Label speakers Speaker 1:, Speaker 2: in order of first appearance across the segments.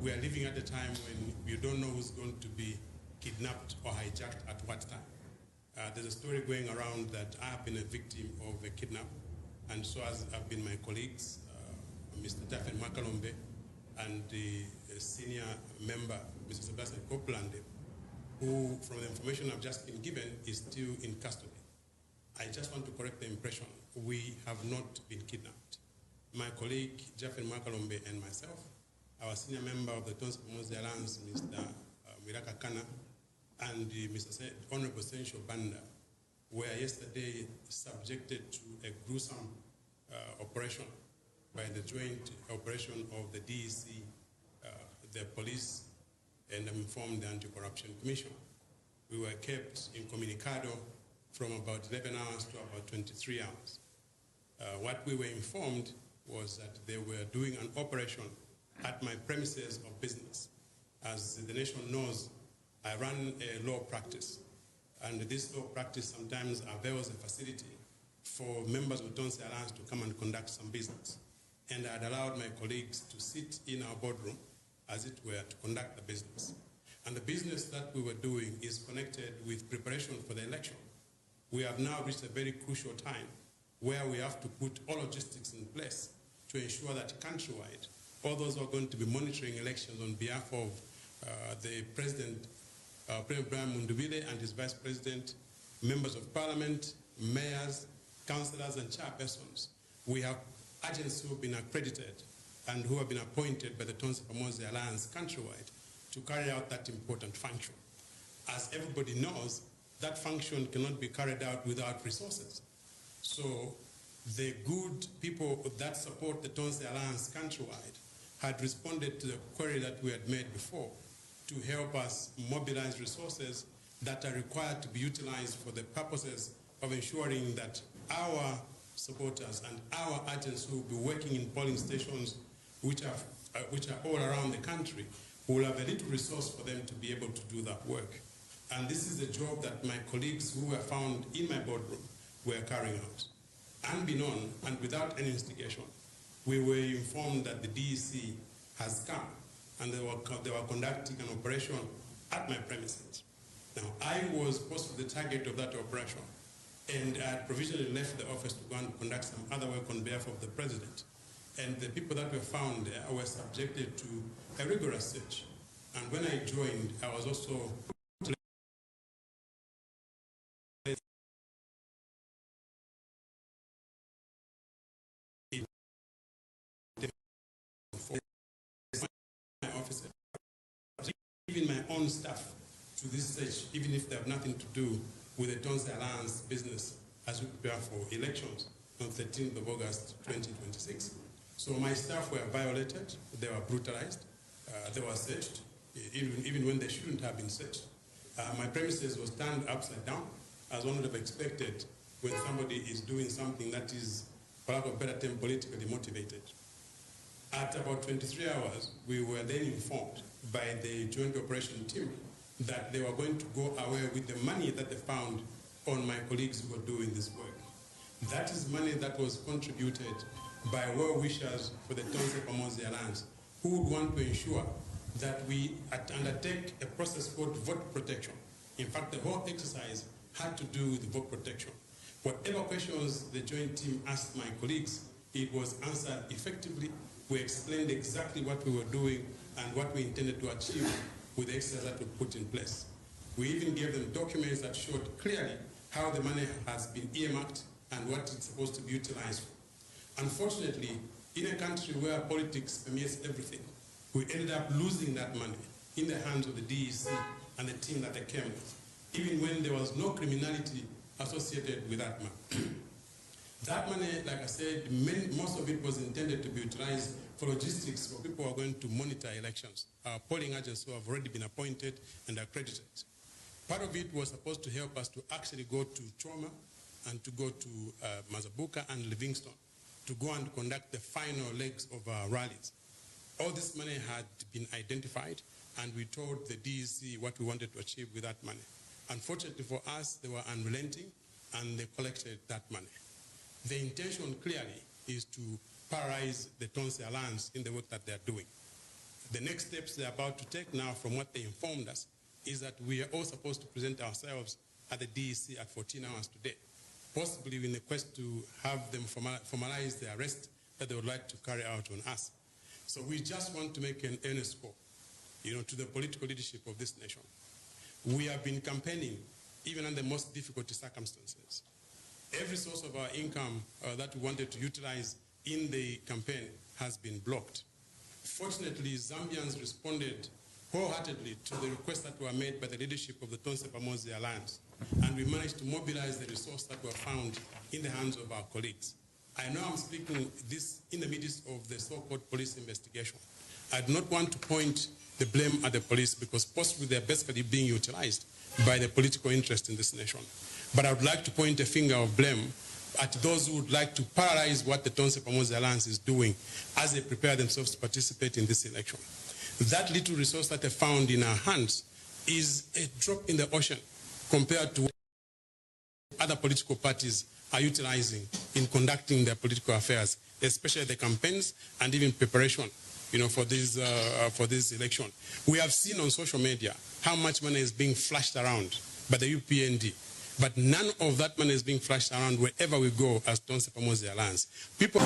Speaker 1: we are living at a time when you don't know who's going to be kidnapped or hijacked at what time. There's a story going around that I have been a victim of a kidnap, and so have been my colleagues, Mr. Daphne Makalombe, and the senior member, Mr. Sebastian Copeland, who, from the information I've just been given, is still in custody. I just want to correct the impression. We have not been kidnapped. My colleague, Daphne Makalombe, and myself, our senior member of the Tonse Pomozi Alliance, Mr. Miraka Kana, and Mr. Honorable Sencho Banda, were yesterday subjected to a gruesome operation by the joint operation of the DEC, the police, and I'm informed the Anti-Corruption Commission. We were kept incommunicado from about 11 hours to about 23 hours. What we were informed was that they were doing an operation at my premises of business. As the nation knows, I run a law practice, and this law practice sometimes avails a facility for members of the Tonse Alliance to come and conduct some business. And I had allowed my colleagues to sit in our boardroom, as it were, to conduct the business. And the business that we were doing is connected with preparation for the election. We have now reached a very crucial time where we have to put all logistics in place to ensure that countrywide, all those who are going to be monitoring elections on behalf of the President Brian Mundubile and his Vice President, members of Parliament, mayors, councillors, and chairpersons, we have agents who have been accredited and who have been appointed by the Tonse Pomozi Alliance countrywide to carry out that important function. As everybody knows, that function cannot be carried out without resources. So the good people that support the Tonse Alliance countrywide had responded to the query that we had made before to help us mobilize resources that are required to be utilized for the purposes of ensuring that our supporters and our agents who will be working in polling stations which are all around the country will have a little resource for them to be able to do that work. And this is a job that my colleagues who were found in my boardroom were carrying out. Unbeknown and without any instigation, we were informed that the DEC has come and they were conducting an operation at my premises. Now, I was possibly the target of that operation, and I had provisionally left the office to go and conduct some other work on behalf of the president. And the people that were found there were subjected to a rigorous search. And when I joined, I was also even my own staff to this stage, even if they have nothing to do with the Tonse Alliance business as we prepare for elections on 13th of August 2026. So my staff were violated, they were brutalized, they were searched, even when they shouldn't have been searched. My premises was turned upside down, as one would have expected when somebody is doing something that is, for lack of a better term, politically motivated. At about 23 hours, we were then informed by the joint operation team that they were going to go away with the money that they found on my colleagues who were doing this work. That is money that was contributed by well-wishers for the Tonse Pomozi Alliance, who would want to ensure that we undertake a process called vote protection. In fact, the whole exercise had to do with vote protection. Whatever questions the joint team asked my colleagues, it was answered effectively. We explained exactly what we were doing and what we intended to achieve with the exercise that we put in place. We even gave them documents that showed clearly how the money has been earmarked and what it's supposed to be utilized for. Unfortunately, in a country where politics permeates everything, we ended up losing that money in the hands of the DEC and the team that they came with, even when there was no criminality associated with that money. That money, like I said, most of it was intended to be utilized for logistics for people who are going to monitor elections, our polling agents who have already been appointed and accredited. Part of it was supposed to help us to actually go to Choma and to go to Mazabuka and Livingston to go and conduct the final legs of our rallies. All this money had been identified, and we told the DEC what we wanted to achieve with that money. Unfortunately for us, they were unrelenting, and they collected that money. The intention clearly is to paralyze the Tonse Alliance in the work that they are doing. The next steps they're about to take now, from what they informed us, is that we are all supposed to present ourselves at the DEC at 14 hours today, possibly in the quest to have them formalize the arrest that they would like to carry out on us. So we just want to make an earnest call, to the political leadership of this nation. We have been campaigning even under the most difficult circumstances. Every source of our income that we wanted to utilize in the campaign has been blocked. Fortunately, Zambians responded wholeheartedly to the requests that were made by the leadership of the Tonse Pamozi Alliance, and we managed to mobilize the resources that were found in the hands of our colleagues. I know I'm speaking this in the midst of the so-called police investigation. I do not want to point the blame at the police, because possibly they're basically being utilized by the political interest in this nation. But I would like to point a finger of blame at those who would like to paralyze what the Tonse Pamozi Alliance is doing as they prepare themselves to participate in this election. That little resource that they found in our hands is a drop in the ocean compared to what other political parties are utilizing in conducting their political affairs, especially the campaigns and even preparation, for this election. We have seen on social media how much money is being flashed around by the UPND, but none of that money is being flashed around wherever we go as Tonse Pamozi Alliance. People.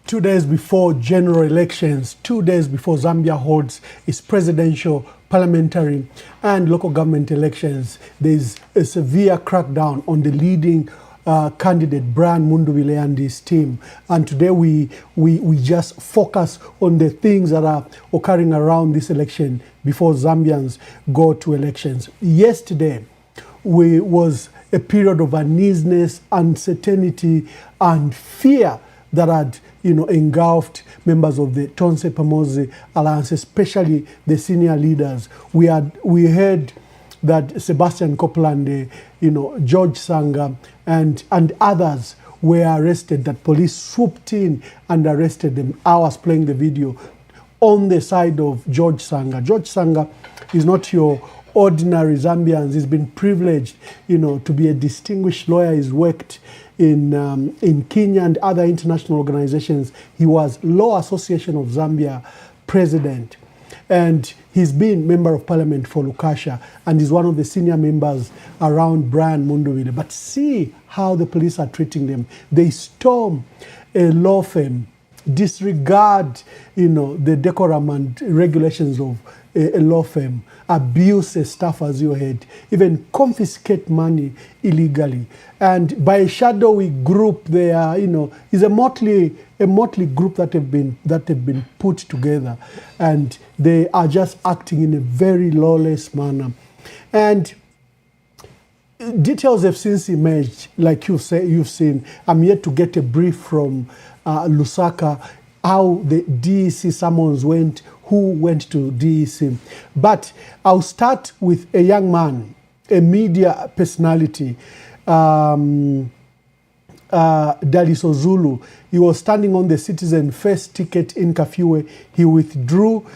Speaker 2: Two days before general elections, 2 days before Zambia holds its presidential, parliamentary, and local government elections, there's a severe crackdown on the leading candidate, Brian Mundubile, and his team. And today we just focus on the things that are occurring around this election before Zambians go to elections. Yesterday was a period of uneasiness, uncertainty, and fear that had engulfed members of the Tonse Pamozi Alliance, especially the senior leaders. We heard that Sebastian Copeland, George Sanga, and others were arrested, that police swooped in and arrested them. I was playing the video on the side of George Sanga. George Sanga is not your ordinary Zambians. He's been privileged, to be a distinguished lawyer. He's worked in Kenya and other international organizations. He was Law Association of Zambia president, and he's been member of parliament for Lukasha, and is one of the senior members around Brian Mundubile. But see how the police are treating them. They storm a law firm, disregard the decorum and regulations of a law firm, abuse a staff, as you heard, even confiscate money illegally. And by a shadowy group, they are, is a motley group that have been put together, and they are just acting in a very lawless manner. And details have since emerged, like you've seen. I'm yet to get a brief from Lusaka, how the DEC summons went, who went to DEC. But I'll start with a young man, a media personality, Daliso Zulu. He was standing on the Citizen First ticket in Kafue. He withdrew.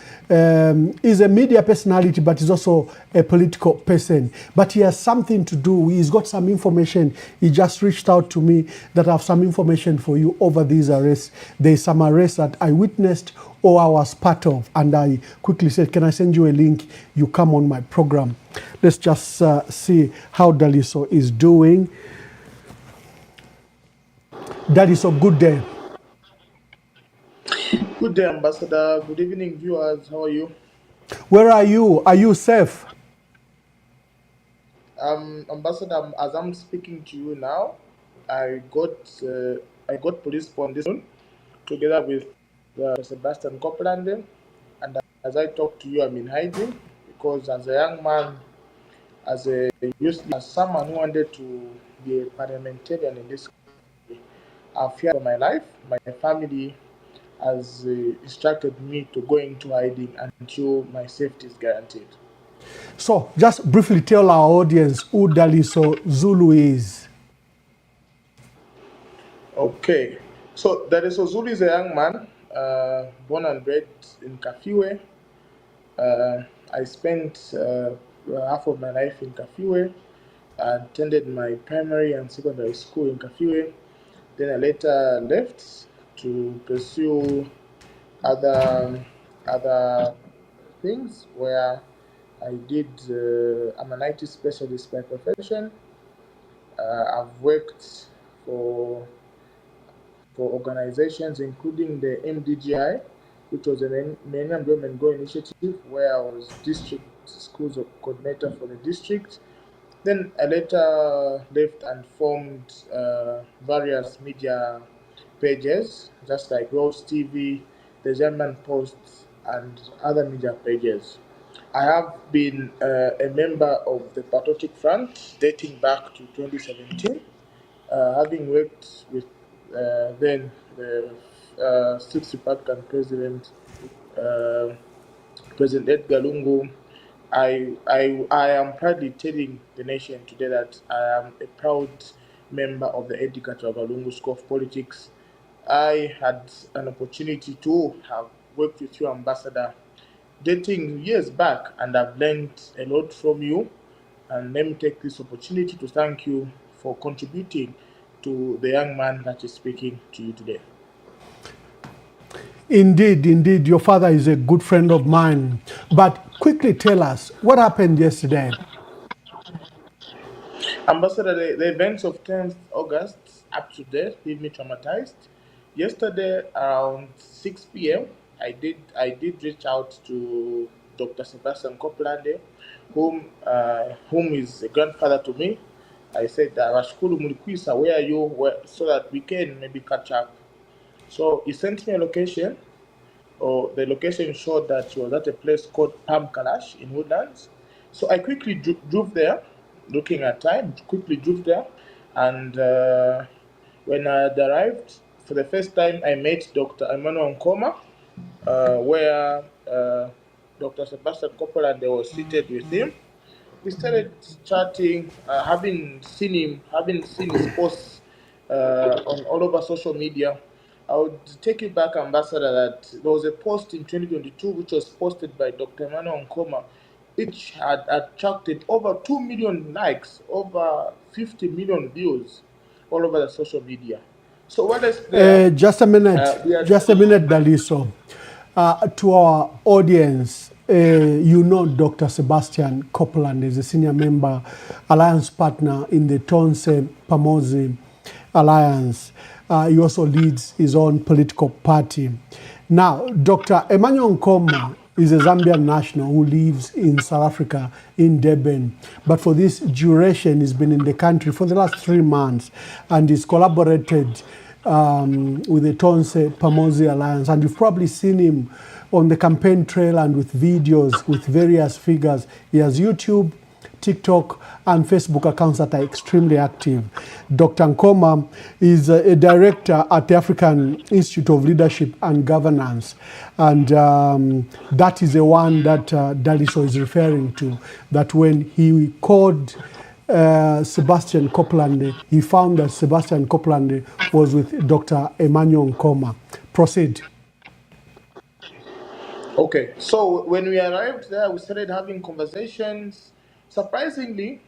Speaker 2: He's a media personality, but he's also a political person. But he has something to do. He's got some information. He just reached out to me that I have some information for you over these arrests. There's some arrests that I witnessed or I was part of. And I quickly said, can I send you a link? You come on my program. Let's just see how Daliso is doing. Daliso, good day.
Speaker 3: Good day, Ambassador. Good evening, viewers. How are you?
Speaker 2: Where are you? Are you safe?
Speaker 3: Ambassador, as I'm speaking to you now, I got police on this one together with Sebastian Copeland, and as I talk to you, I'm in hiding because as a young man, as someone who wanted to be a parliamentarian in this country, I fear for my life. My family has instructed me to go into hiding until my safety is guaranteed.
Speaker 2: So, just briefly tell our audience who Daliso Zulu is.
Speaker 3: Okay, so Daliso Zulu is a young man born and bred in Kafue. I spent half of my life in Kafue. I attended my primary and secondary school in Kafue. Then I later left to pursue other things where I did. I'm an IT specialist by profession. I've worked for organizations including the MDGI, which was a Millennium Development Goal Initiative, where I was district schools coordinator for the district. Then I later left and formed various media pages, just like Rose TV, the German Post, and other media pages. I have been a member of the Patriotic Front dating back to 2017, having worked with then the Sixth Republican President, President Edgar Lungu. I am proudly telling the nation today that I am a proud member of the Edgar Lungu School of Politics. I had an opportunity to have worked with you, Ambassador, dating years back, and I've learned a lot from you. And let me take this opportunity to thank you for contributing to the young man that is speaking to you today.
Speaker 2: Indeed, indeed, your father is a good friend of mine. But quickly tell us, what happened yesterday?
Speaker 3: Ambassador, the events of 10th August up to date leave me traumatized. Yesterday around 6 p.m., I did reach out to Dr. Sebastian Copeland, whom is a grandfather to me. I said, Rashkulu Mulikwisa, where are you? So that we can maybe catch up. So he sent me a location. The location showed that she was at a place called Palm Kalash in Woodlands. So I quickly drove there, looking at time, quickly drove there. And when I had arrived, for the first time, I met Dr. Emmanuel Nkoma, where Dr. Sebastian Copeland was seated with him. We started chatting, having seen his posts on all over social media. I would take you back, Ambassador, that there was a post in 2022 which was posted by Dr. Emmanuel Nkoma, which had attracted over 2 million likes, over 50 million views all over the social media. So what is there?
Speaker 2: Just a minute, Daliso. To our audience, you know Dr. Sebastian Copeland is a senior member, alliance partner in the Tonse Pamozi Alliance. He also leads his own political party. Now, Dr. Emmanuel Nkoma is a Zambian national who lives in South Africa, in Durban. But for this duration, he's been in the country for the last 3 months, and he's collaborated with the Tonse Pamozi Alliance. And you've probably seen him on the campaign trail and with videos with various figures. He has YouTube, TikTok, and Facebook accounts that are extremely active. Dr. Nkoma is a director at the African Institute of Leadership and Governance. And that is the one that Daliso is referring to, that when he called Sebastian Copeland. He found that Sebastian Copeland was with Dr. Emmanuel Nkoma. Proceed.
Speaker 3: Okay, so when we arrived there, we started having conversations. Surprisingly,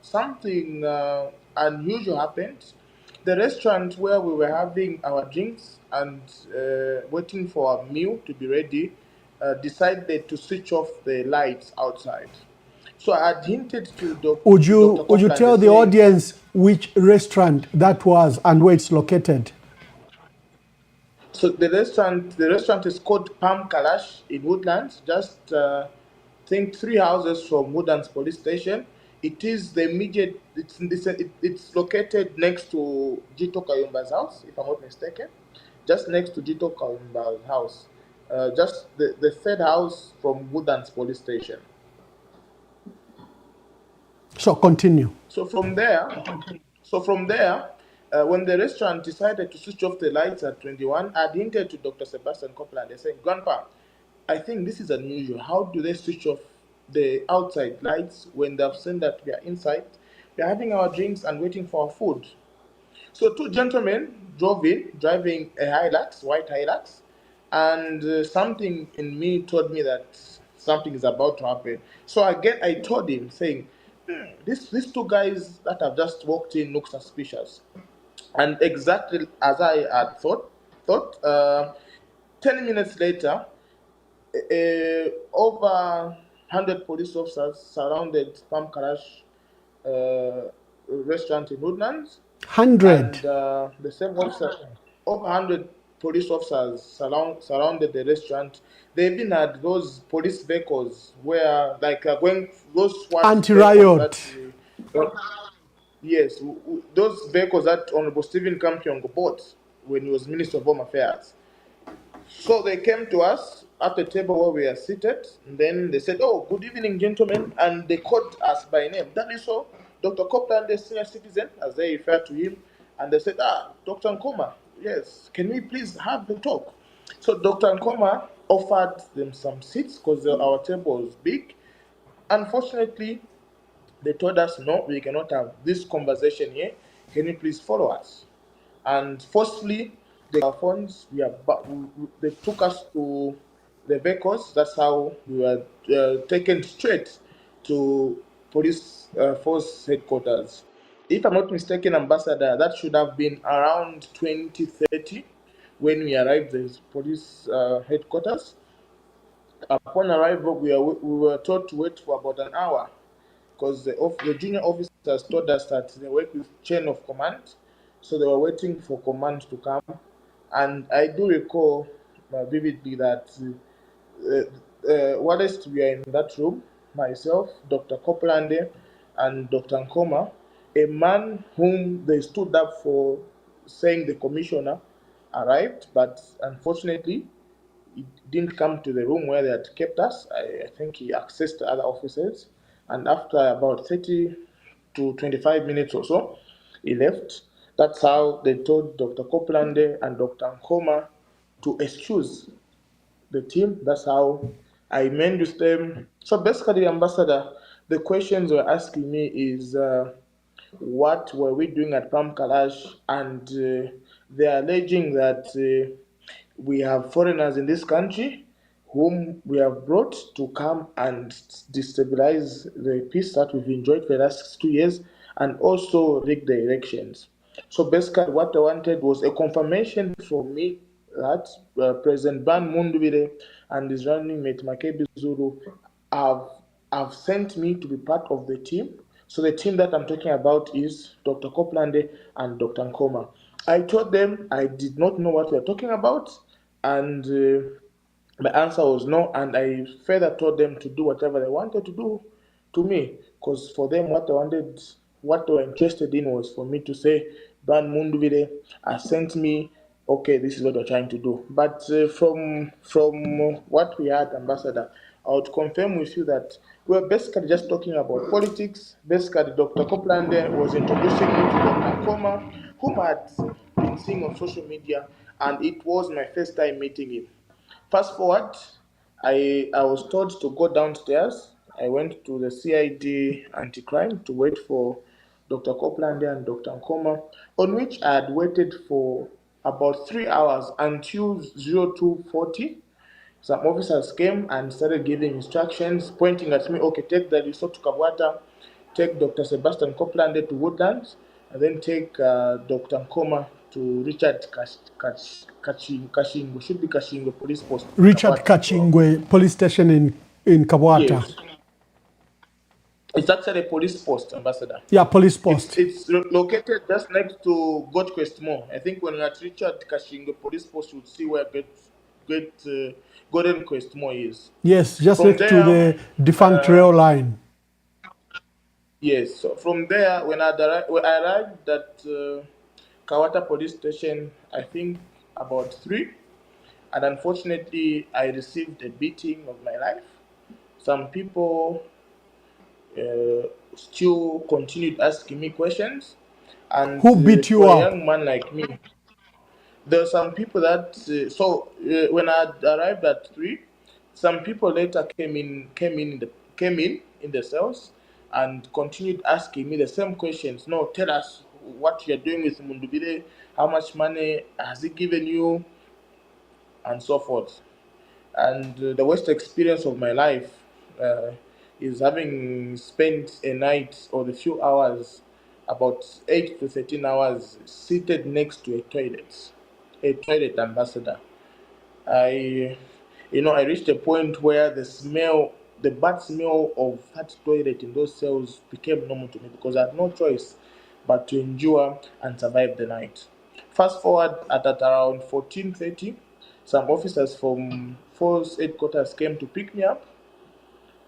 Speaker 3: something unusual happened. The restaurant where we were having our drinks and waiting for our meal to be ready decided to switch off the lights outside. So I had hinted
Speaker 2: Would
Speaker 3: to Dr.
Speaker 2: you
Speaker 3: Copeland
Speaker 2: tell the
Speaker 3: saying,
Speaker 2: audience which restaurant that was and where it's located?
Speaker 3: so the restaurant is called Palm Kalash in Woodlands, just think 3 houses from Woodlands Police Station. It is the immediate. It's located next to Jito Kayumba's house, if I'm not mistaken, just next to Jito Kayumba's house, just the third house from Woodlands Police Station.
Speaker 2: So continue.
Speaker 3: So from there, when the restaurant decided to switch off the lights at 21, I hinted to Dr. Sebastian Copeland. They said, Grandpa, I think this is unusual. How do they switch off the outside lights when they've seen that we are inside? We are having our drinks and waiting for our food. So two gentlemen drove in, driving a Hilux, white Hilux, and something in me told me that something is about to happen. So again, I told him, saying, these two guys that have just walked in look suspicious. And exactly as I had thought, 10 minutes later, over 100 police officers surrounded Palm Karash restaurant in Woodlands,
Speaker 2: 100.
Speaker 3: and the same officer, over 100 police officers surrounded the restaurant. They even had those police vehicles where, like, going those SWAT vehicles
Speaker 2: Anti-riot.
Speaker 3: yes, those vehicles that Honorable Stephen Kampion bought when he was Minister of Home Affairs. So they came to us at the table where we are seated, and then they said, "Oh, good evening, gentlemen," and they called us by name. That is so, Dr. Copeland, the senior citizen, as they refer to him, and they said, Dr. Nkoma, yes, can we please have the talk?" So Dr. Nkoma offered them some seats because our table was big. Unfortunately, they told us, "No, we cannot have this conversation here. Can you please follow us?" And forcefully, our phones, they took us to the vehicles. That's how we were taken straight to police force headquarters. If I'm not mistaken, Ambassador, that should have been around 2030 when we arrived at the police headquarters. Upon arrival, we were told to wait for about an hour because the junior officers told us that they work with chain of command, so they were waiting for command to come. And I do recall vividly that whilst we are in that room, myself, Dr. Copeland, and Dr. Nkoma, a man whom they stood up for saying the commissioner arrived, but unfortunately, he didn't come to the room where they had kept us. I think he accessed other offices. And after about 30 to 25 minutes or so, he left. That's how they told Dr. Copeland and Dr. Nkoma to excuse the team. That's how I managed them. So basically, Ambassador, the questions they're asking me is what were we doing at Palm Kalash? And they're alleging that we have foreigners in this country whom we have brought to come and destabilize the peace that we've enjoyed for the last 2 years and also rig the elections. So basically, what I wanted was a confirmation from me that President Ban Mundubire and his running mate Makebi Zulu have, have sent me to be part of the team. So the team that I'm talking about is Dr. Copeland and Dr. Nkoma. I told them I did not know what we were talking about, and my answer was no. And I further told them to do whatever they wanted to do to me, because for them, what they were interested in was for me to say, "Ban Munduvide has sent me. Okay, this is what we're trying to do." But from what we had, Ambassador, I would confirm with you that we're basically just talking about politics. Basically, Dr. Copeland was introducing me to Dr. Koma, whom I had been seeing on social media, and it was my first time meeting him. Fast forward, I was told to go downstairs. I went to the CID anti-crime to wait for Dr. Copeland and Dr. Nkoma, on which I had waited for about 3 hours until 0240. Some officers came and started giving instructions, pointing at me, okay, take the resort to Kabwata, take Dr. Sebastian Copeland to Woodlands, and then take Dr. Nkoma to Richard Kashingo, should be Kashingo Police Post in
Speaker 2: Richard
Speaker 3: Kabwata.
Speaker 2: Kachingwe Police Station in Kabwata.
Speaker 3: Yes. It's actually a police post, Ambassador.
Speaker 2: Yeah, police post.
Speaker 3: It's located just next to Gold Quest Mall. I think when you're at Richard Kashingo Police Post, you'll see where Golden Quest Mall is.
Speaker 2: Yes, just
Speaker 3: From
Speaker 2: next to
Speaker 3: there,
Speaker 2: the defunct rail line.
Speaker 3: Yes, so from there, when I arrived at Kawata Police Station, I think about 3, and unfortunately, I received a beating of my life. Some people still continued asking me questions, and
Speaker 2: Who beat you
Speaker 3: for a
Speaker 2: up?
Speaker 3: young man like me, there are some people that when I arrived at 3, some people later came in the cells and continued asking me the same questions. No, tell us what you're doing with Mundubile, how much money has he given you, and so forth. And the worst experience of my life is having spent a night or a few hours, about 8 to 13 hours, seated next to a toilet, Ambassador. I, I reached a point where the bad smell of that toilet in those cells became normal to me because I had no choice but to endure and survive the night. Fast forward at around 14:30, some officers from Force Headquarters came to pick me up.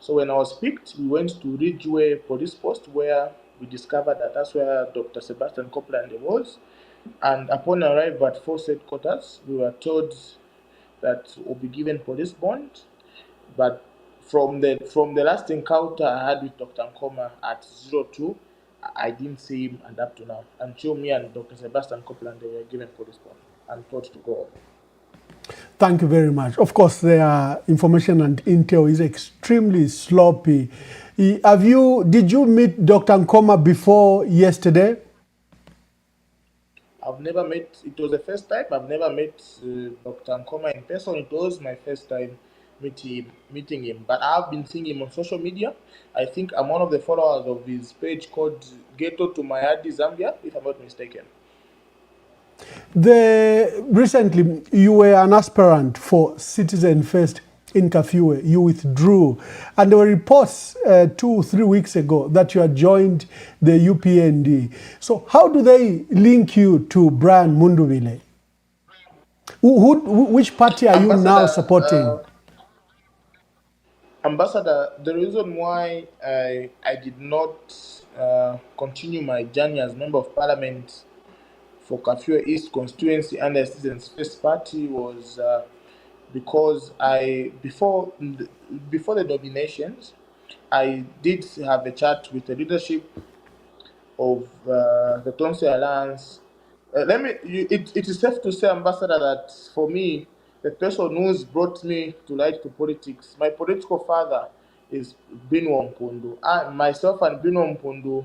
Speaker 3: So when I was picked, we went to Ridgeway Police Post where we discovered that that's where Dr. Sebastian Copeland was. And upon arrival at Force Headquarters, we were told that we'll be given police bond. But from the last encounter I had with Dr. Nkoma at 02, I didn't see him, and up to now, until me and Dr. Sebastian Copeland they were given police bond and told to go.
Speaker 2: Thank you very much. Of course, their information and intel is extremely sloppy. Did you meet Dr. Nkoma before yesterday?
Speaker 3: I've never met, it was the first time, I've never met Dr. Nkoma in person. It was my first time meeting him. But I've been seeing him on social media. I think I'm one of the followers of his page called Ghetto to Mayadi, Zambia, if I'm not mistaken.
Speaker 2: Recently, you were an aspirant for Citizen First in Kafue. You withdrew. And there were reports 2-3 weeks ago that you had joined the UPND. So how do they link you to Brian Mundubile? Which party are you now supporting?
Speaker 3: Ambassador, the reason why I did not continue my journey as Member of Parliament for Kafue East constituency under Citizens First Party was because before the nominations, I did have a chat with the leadership of the Tonsi Alliance. It is safe to say, Ambassador, that for me, the person who's brought me to light to politics, my political father is Bino Mpundu. Myself and Bino Mpundu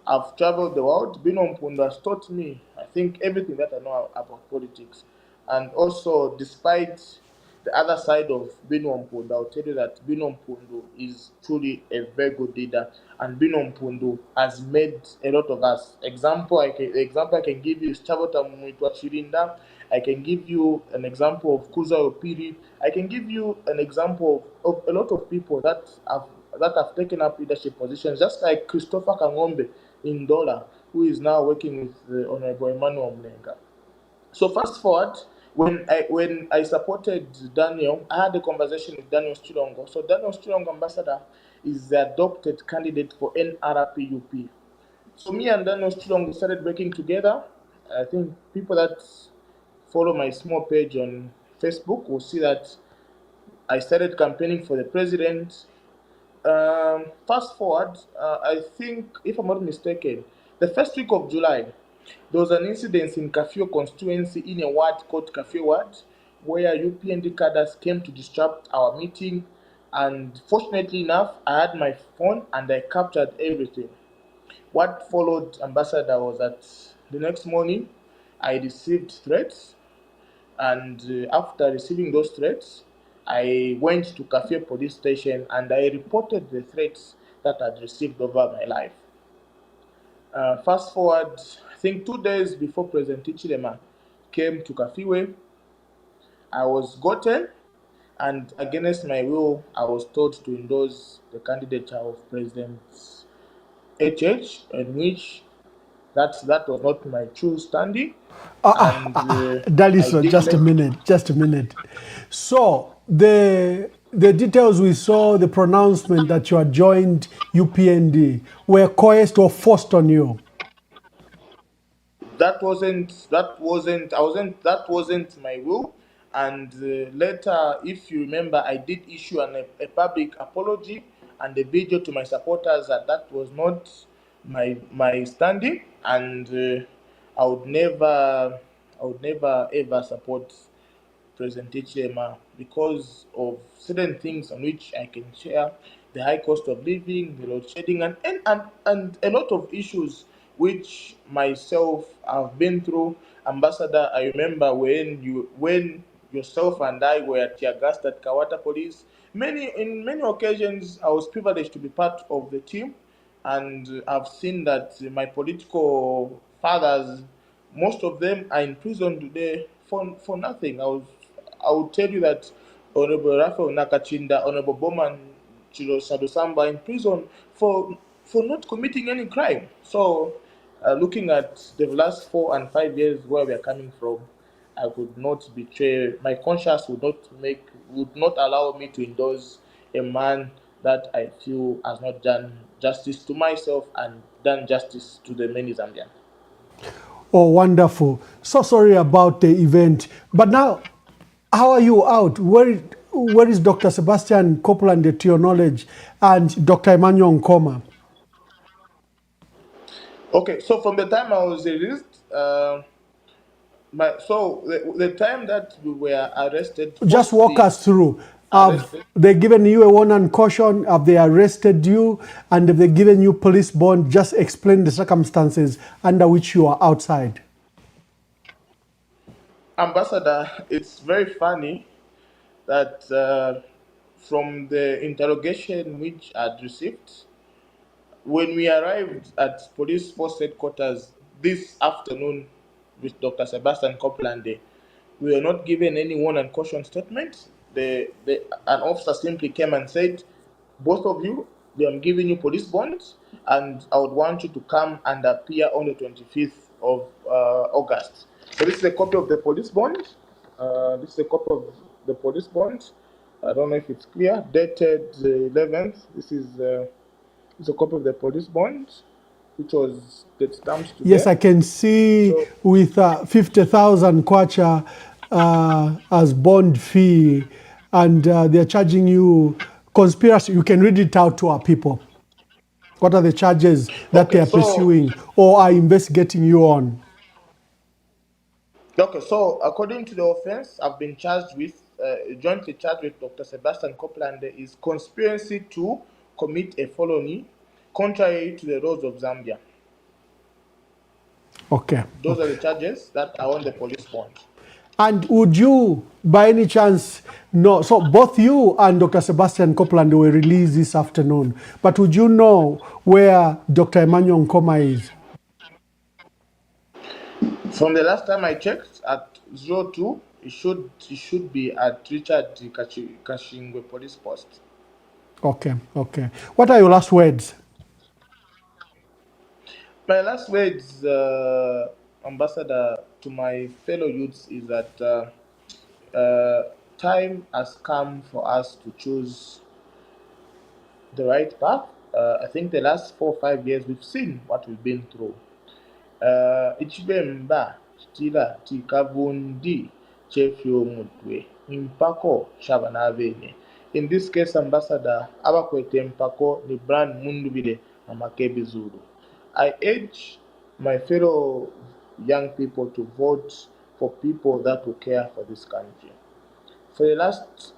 Speaker 3: have traveled the world. Bino Mpundu has taught me, I think, everything that I know about politics. And also, despite the other side of Bino Mpundu, I'll tell you that Bino Mpundu is truly a very good leader, and Bino Mpundu has made a lot of us. Example I can give you is Chavota Mwitwa Chirinda. I can give you an example of Kuza Opiri. I can give you an example of a lot of people that have taken up leadership positions, just like Christopher Kangombe in Dola, who is now working with the Honorable Emmanuel Mlenga. So fast forward, when I supported Daniel, I had a conversation with Daniel Chilongo. So Daniel Chilongo, Ambassador, is the adopted candidate for NRPUP. So me and Daniel Chilongo started working together. I think people that follow my small page on Facebook will see that I started campaigning for the president. Fast forward, I think, if I'm not mistaken, the first week of July, there was an incident in Kafue constituency in a ward called Kafue ward, where UPND cadres came to disrupt our meeting. And fortunately enough, I had my phone and I captured everything. What followed, Ambassador, was that the next morning I received threats, and after receiving those threats, I went to Cafe police station and I reported the threats that I'd received over my life. Fast forward, I think 2 days before President Ichilema came to Kafiwe, I was gotten, and against my will, I was told to endorse the candidature of President HH, in which that was not my true standing, and I
Speaker 2: Daliso,
Speaker 3: did
Speaker 2: just a
Speaker 3: make.
Speaker 2: minute, just a minute. So the details we saw, the pronouncement that you had joined UPND, were coerced or forced on you.
Speaker 3: That wasn't my will, and later, if you remember, I did issue a public apology and a video to my supporters that was not my standing, and I would never ever support President Hichilema because of certain things on which I can share: the high cost of living, the load shedding, and a lot of issues which myself have been through. Ambassador, I remember when yourself and I were tear gassed at Kawata Police. In many occasions, I was privileged to be part of the team, and I've seen that my political fathers, most of them are in prison today for nothing. I would tell you that Honorable Raphael Nakachinda, Honorable Bowman Chiro Sadusamba in prison for not committing any crime. So, looking at the last 4 and 5 years where we are coming from, I could not betray. My conscience would not allow me to endorse a man that I feel has not done justice to myself and done justice to the many Zambians.
Speaker 2: Oh, wonderful. So sorry about the event. But now, how are you out? Where is Dr. Sebastian Copeland, to your knowledge, and Dr. Emmanuel Nkoma?
Speaker 3: Okay, so from the time I was released, the time that we were arrested,
Speaker 2: Just walk
Speaker 3: falsely
Speaker 2: us through. Have
Speaker 3: arrested.
Speaker 2: they given you a warrant and caution? Have they arrested you? And have they given you police bond? Just explain the circumstances under which you are outside.
Speaker 3: Ambassador, it's very funny that from the interrogation which I'd received, when we arrived at police force headquarters this afternoon with Dr. Sebastian Copeland, we were not given any warn and caution statement. An officer simply came and said, both of you, I'm giving you police bonds, and I would want you to come and appear on the 25th of August. So this is a copy of the police bond. This is a copy of the police bond. I don't know if it's clear. Dated the 11th. This is a copy of the police bond, which was that stamped
Speaker 2: Yes, I
Speaker 3: today.
Speaker 2: can see
Speaker 3: So,
Speaker 2: with 50,000 kwacha as bond fee, and they're charging you conspiracy. You can read it out to our people. What are the charges that they
Speaker 3: okay,
Speaker 2: are
Speaker 3: so
Speaker 2: pursuing or are investigating you on?
Speaker 3: Okay, so according to the offense, I've been charged with, jointly charged with Dr. Sebastian Copeland, is conspiracy to commit a felony contrary to the laws of Zambia.
Speaker 2: Okay,
Speaker 3: Those are
Speaker 2: okay.
Speaker 3: the charges that are on the police bond.
Speaker 2: And would you, by any chance, know? So both you and Dr. Sebastian Copeland were released this afternoon. But would you know where Dr. Emmanuel Nkoma is?
Speaker 3: From the last time I checked at 02, it should be at Richard Kashingwe police post.
Speaker 2: Okay, okay. What are your last words?
Speaker 3: My last words, Ambassador, to my fellow youths is that time has come for us to choose the right path. I think the last 4 or 5 years we've seen what we've been through. Ichibemba chitila chikavundi chefyo mutwe impako shabanavene. In this case, Ambassador, abakwete mpako ni brand mundubile amakebi zulu. I urge my fellow young people to vote for people that will care for this country. For the last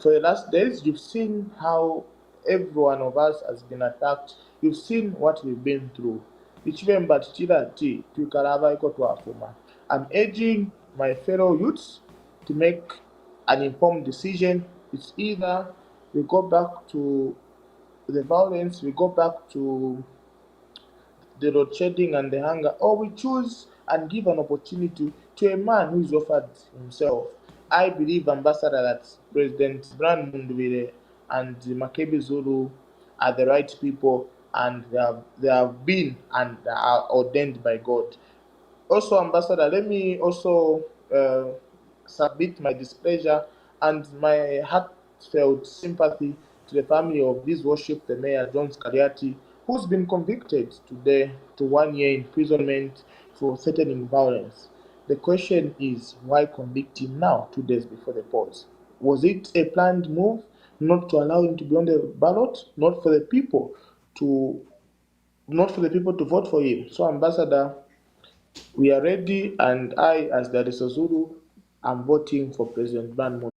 Speaker 3: for the last days, you've seen how every one of us has been attacked. You've seen what we've been through. Ichibemba tichira ati tuikalava iko twafuma. I'm urging my fellow youths to make an informed decision. It's either we go back to the violence, we go back to the road shedding and the hunger, or we choose and give an opportunity to a man who is offered himself. I believe, Ambassador, that President Brian Mundubile and Makebi Zulu are the right people, and they have been and are ordained by God. Also, Ambassador, let me also submit my displeasure and my heartfelt sympathy to the family of this worship, the Mayor John Scariati, who's been convicted today to 1 year imprisonment for threatening violence. The question is, why convict him now, 2 days before the polls? Was it a planned move not to allow him to be on the ballot, not for the people to vote for him? So, Ambassador, we are ready, and I, as the Zulu, am voting for President Ban